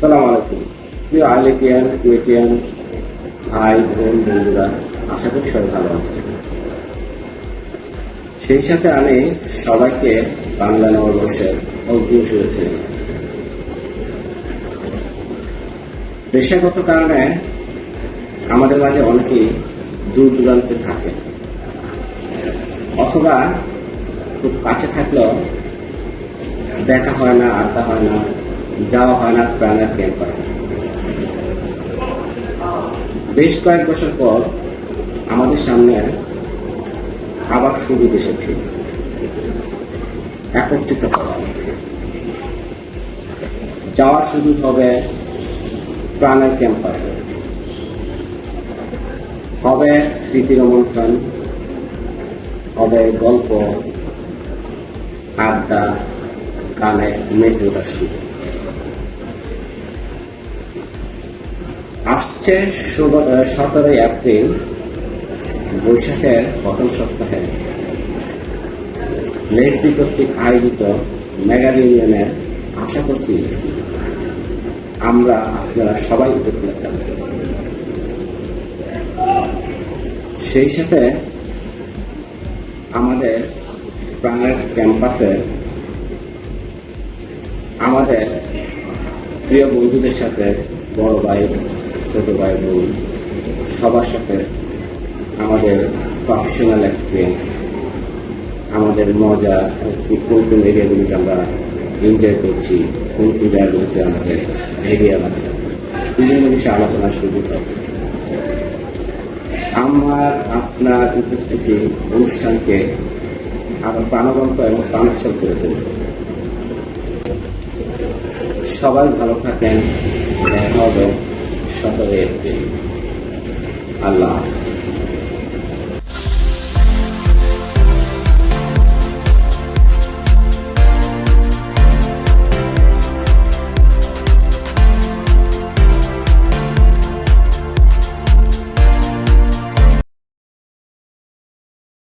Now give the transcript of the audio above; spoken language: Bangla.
আসসালামু আলাইকুম প্রিয় আলেটিয়ান কুয়েটিয়ান ভাই বোন বন্ধুরা, আশা করি সবাই ভালো আছে। সেই সাথে আমি সবাইকে বাংলা নববর্ষের অগ্রিম শুভেচ্ছা জানাচ্ছি। পেশাগত কারণে আমাদের মাঝে অনেকেই দূর দূরান্তে থাকে, অথবা খুব কাছে থাকলেও দেখা হয় না, আড্ডা হয় না, যাওয়া হয় না প্রাণের ক্যাম্পাসে। বেশ কয়েক বছর পর আমাদের সামনে আবার সুযোগ এসেছে একত্রিত হওয়ার। যাওয়ার সুযোগ হবে প্রাণের ক্যাম্পাসে, হবে স্মৃতি রোমন্থন, হবে গল্প, আড্ডা, গানে মেতে ওঠার সুযোগ। আসছে 17 এপ্রিল, বৈশাখের প্রথম সপ্তাহে লেকটি কর্তৃক আয়োজিত মেগা রিউনিয়নে আশা করছি আমরা আপনারা সবাই উপস্থিত থাকবেন। সেই সাথে আমাদের প্রাণের ক্যাম্পাসে আমাদের প্রিয় বন্ধুদের সাথে, বড় ভাই ছোট ভাই বোন সবার সাথে আমাদের প্রফেশনাল এক্সপিরিয়েন্স, আমাদের মজা, কোন কোন এরিয়াগুলিকে আমরা এনজয় করছি, কোন কোন জায়গাগুলিতে আমাদের এরিয়া আছে, বিভিন্ন বিষয়ে আলোচনার সুযোগ হবে। আমার আপনার উপস্থিতি অনুষ্ঠানকে আরো প্রাণবন্ত এবং প্রাণোচ্ছল করে তুলবে। সবাই ভালো থাকেন। দেখা হবে 17 এপ্রিল। আল্লাহ।